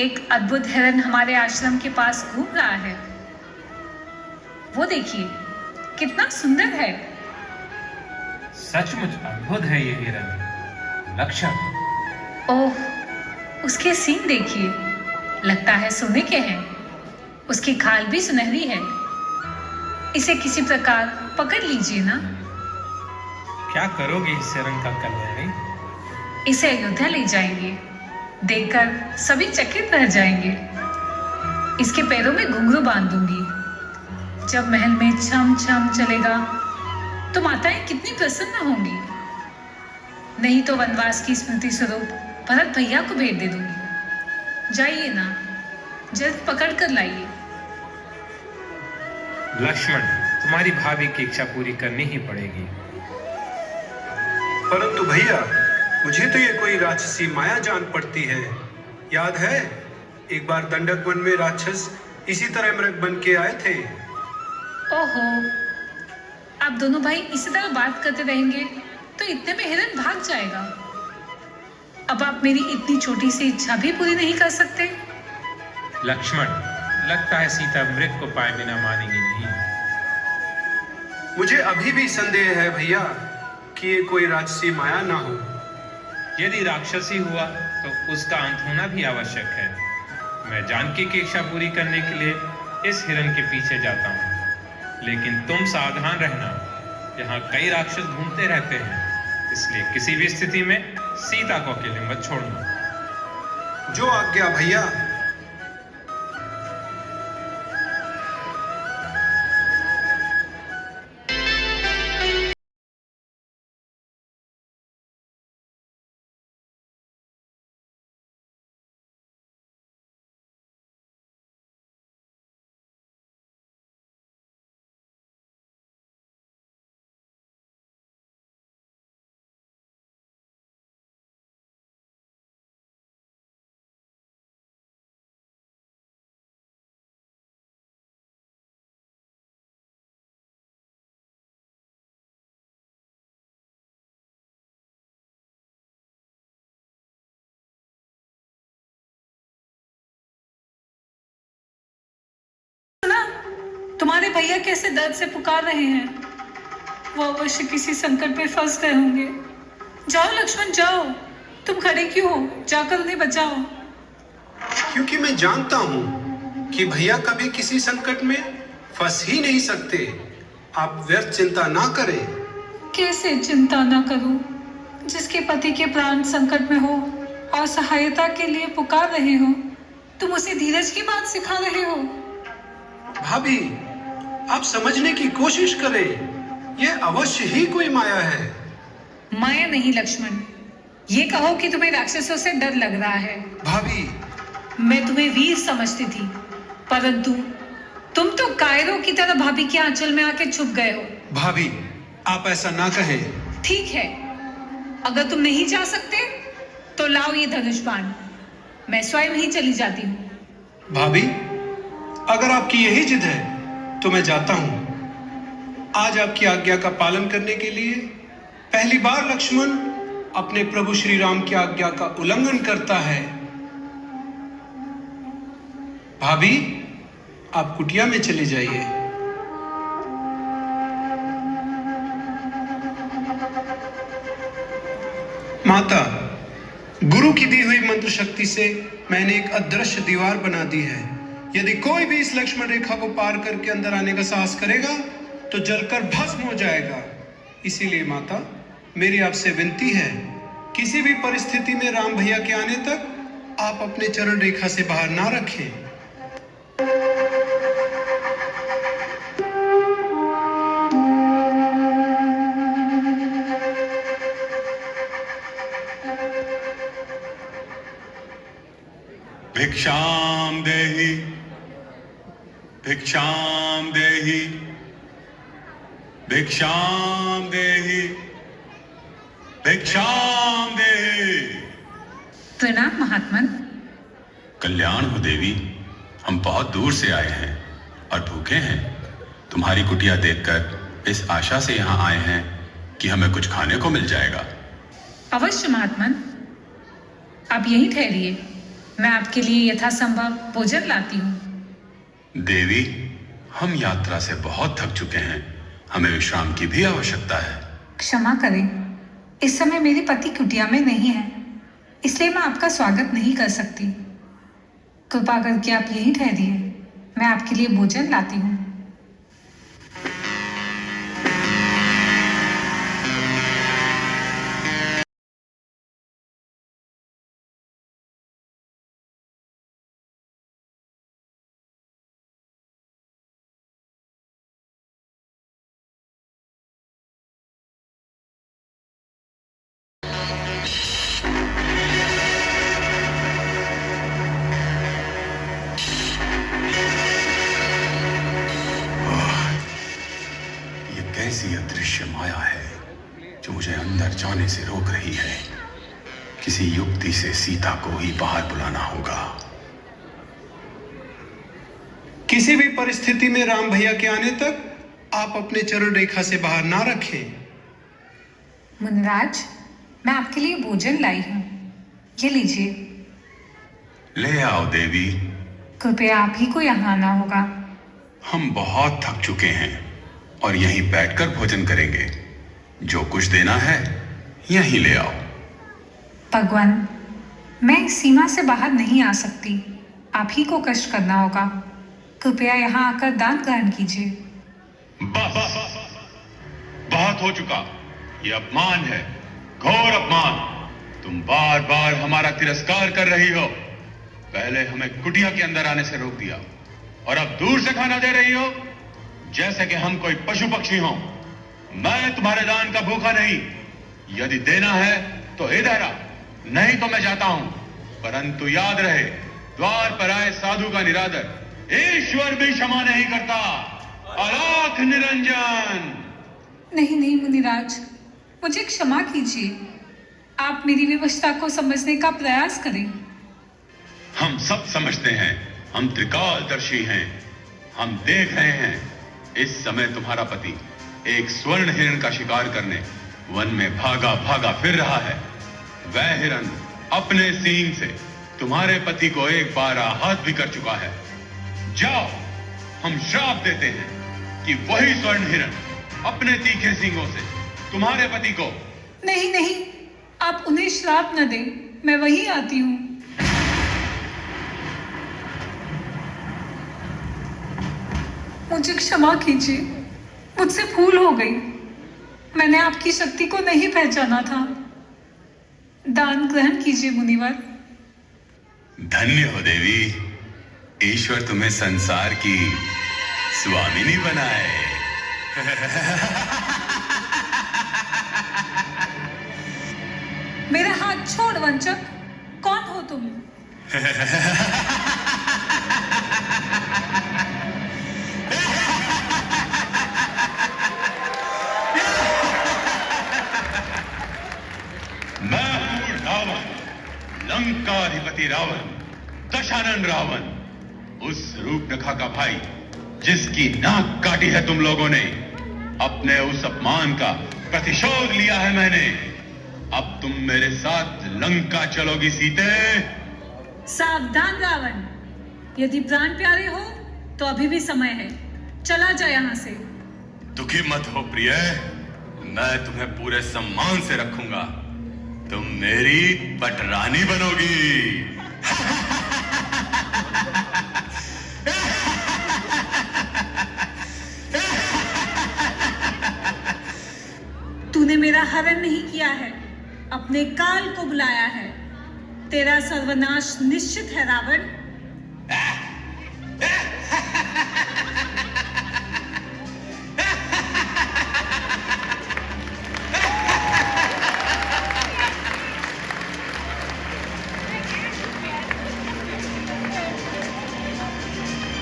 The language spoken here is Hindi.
एक अद्भुत हिरन हमारे आश्रम के पास घूम रहा है। वो देखिए, कितना सुंदर है। सचमुच अद्भुत है ये हिरन। लक्षण। ओह, उसके सींग देखिए, लगता है सोने के हैं। उसकी खाल भी सुनहरी है। इसे किसी प्रकार पकड़ लीजिए ना। क्या करोगे इस हिरन का कल्याणी? इसे अयोध्या ले जाएंगे। देखकर सभी चकित रह जाएंगे। इसके पैरों में घुंघरू बांध दूंगी। जब महल में छम छम चलेगा तो माताएं कितनी प्रसन्न होंगी। नहीं तो वनवास की स्मृति स्वरूप भरत भैया को भेज दे दूंगी। जाइए ना, जल्द पकड़ कर लाइए। लक्ष्मण, तुम्हारी भाभी की इच्छा पूरी करनी ही पड़ेगी। परंतु भैया, मुझे तो ये कोई राक्षसी माया जान पड़ती है। याद है, एक बार दंडक वन में राक्षस इसी तरह मृग बन के आए थे। ओहो, आप दोनों भाई इसी तरह बात करते रहेंगे तो इतने में हिरन भाग जाएगा। अब आप मेरी इतनी छोटी सी इच्छा भी पूरी नहीं कर सकते। लक्ष्मण, लगता है सीता मृग को पाए बिना मानेगी नहीं। मुझे अभी भी संदेह है भैया कि ये कोई राक्षसी माया ना हो। यदि राक्षसी हुआ तो उसका अंत होना भी आवश्यक है। मैं जानकी की इच्छा पूरी करने के लिए इस हिरन के पीछे जाता हूँ, लेकिन तुम सावधान रहना। यहाँ कई राक्षस घूमते रहते हैं, इसलिए किसी भी स्थिति में सीता को अकेले मत छोड़ना। जो आज्ञा भैया। तुम्हारे भैया कैसे दर्द से पुकार रहे हैं। वो अवश्य किसी संकट में फंस गए होंगे। जाओ लक्ष्मण, जाओ। तुम खड़े क्यों हो? जाकर उन्हें बचाओ। क्योंकि मैं जानता हूँ कि भैया कभी किसी संकट में फंस ही नहीं सकते। आप व्यर्थ चिंता ना करें। कैसे चिंता ना करूं? जिसके पति के प्राण संकट में हो और सहायता के लिए पुकार रहे हो, तुम उसे धीरज की बात सिखा रहे हो। भाभी, आप समझने की कोशिश करें। यह अवश्य ही कोई माया है। माया नहीं लक्ष्मण, ये कहो कि तुम्हें राक्षसों से डर लग रहा है। भाभी, मैं तुम्हें वीर समझती थी, परंतु तुम तो कायरों की तरह भाभी के आंचल में आके छुप गए हो। भाभी, आप ऐसा ना कहें। ठीक है, अगर तुम नहीं जा सकते तो लाओ ये धनुष बाण। मैं स्वयं ही चली जाती हूँ। भाभी, अगर आपकी यही जिद है तो मैं जाता हूं। आज आपकी आज्ञा का पालन करने के लिए पहली बार लक्ष्मण अपने प्रभु श्री राम की आज्ञा का उल्लंघन करता है। भाभी, आप कुटिया में चले जाइए। माता, गुरु की दी हुई मंत्र शक्ति से मैंने एक अदृश्य दीवार बना दी है। यदि कोई भी इस लक्ष्मण रेखा को पार करके अंदर आने का साहस करेगा तो जलकर भस्म हो जाएगा। इसीलिए माता, मेरी आपसे विनती है, किसी भी परिस्थिति में राम भैया के आने तक आप अपने चरण रेखा से बाहर ना रखें। भिक्षाम देहि, भिक्षाम देहि, भिक्षाम देहि, भिक्षाम देहि। प्रणाम महात्मन। कल्याण हो देवी, हम बहुत दूर से आए हैं और भूखे हैं। तुम्हारी कुटिया देखकर इस आशा से यहाँ आए हैं कि हमें कुछ खाने को मिल जाएगा। अवश्य महात्मन, आप यहीं ठहरिए, मैं आपके लिए यथासंभव भोजन लाती हूँ। देवी, हम यात्रा से बहुत थक चुके हैं, हमें विश्राम की भी आवश्यकता है। क्षमा करें, इस समय मेरे पति कुटिया में नहीं है, इसलिए मैं आपका स्वागत नहीं कर सकती। कृपा करके आप यहीं ठहरिए, मैं आपके लिए भोजन लाती हूँ। ये कैसी अदृश्य माया है जो मुझे अंदर जाने से रोक रही है। किसी युक्ति से सीता को ही बाहर बुलाना होगा। किसी भी परिस्थिति में राम भैया के आने तक आप अपने चरण रेखा से बाहर ना रखें। मुनिराज, मैं आपके लिए भोजन लाई हूँ, ये लीजिए। ले आओ देवी। कृपया आप ही को यहाँ आना होगा। हम बहुत थक चुके हैं और यहीं बैठकर भोजन करेंगे। जो कुछ देना है यहीं ले आओ। भगवान, मैं इस सीमा से बाहर नहीं आ सकती, आप ही को कष्ट करना होगा। कृपया यहाँ आकर दान ग्रहण कीजिए। बस, बहुत हो चुका। ये अपमान है, घोर अपमान। तुम बार बार हमारा तिरस्कार कर रही हो। पहले हमें कुटिया के अंदर आने से रोक दिया और अब दूर से खाना दे रही हो, जैसे कि हम कोई पशु पक्षी हों। मैं तुम्हारे दान का भूखा नहीं। यदि देना है तो इधर आ, नहीं तो मैं जाता हूं। परंतु याद रहे, द्वार पर आए साधु का निरादर ईश्वर भी क्षमा नहीं करता। अलाख निरंजन। नहीं नहीं मुनिराज, मुझे क्षमा कीजिए। आप मेरी विवशता को समझने का प्रयास करें। हम सब समझते हैं, हम त्रिकालदर्शी हैं। हम देख रहे हैं, इस समय तुम्हारा पति एक स्वर्ण हिरण का शिकार करने वन में भागा भागा फिर रहा है। वह हिरण अपने सींग से तुम्हारे पति को एक बार आहत भी कर चुका है। जाओ, हम श्राप देते हैं कि वही स्वर्ण हिरण अपने तीखे सींगों से तुम्हारे पति को। नहीं नहीं, आप उन्हें श्राप न दें, मैं वहीं आती हूँ। मुझे क्षमा कीजिए, मुझसे भूल हो गई। मैंने आपकी शक्ति को नहीं पहचाना था। दान ग्रहण कीजिए मुनिवर। धन्य हो देवी, ईश्वर तुम्हें संसार की स्वामिनी बनाए। मेरा हाथ छोड़ वंचक, कौन हो तुम? मैं हूं रावण, लंकाधिपति रावण, दशानन रावण, उस रूपरेखा का भाई जिसकी नाक काटी है तुम लोगों ने। अपने उस अपमान का प्रतिशोध लिया है मैंने। अब तुम मेरे साथ लंका चलोगी सीते। सावधान रावण, यदि प्राण प्यारे हो तो अभी भी समय है, चला जा यहाँ से। दुखी मत हो प्रिय, मैं तुम्हें पूरे सम्मान से रखूंगा। तुम मेरी पटरानी बनोगी। तूने मेरा हरण नहीं किया है, अपने काल को बुलाया है। तेरा सर्वनाश निश्चित है रावण।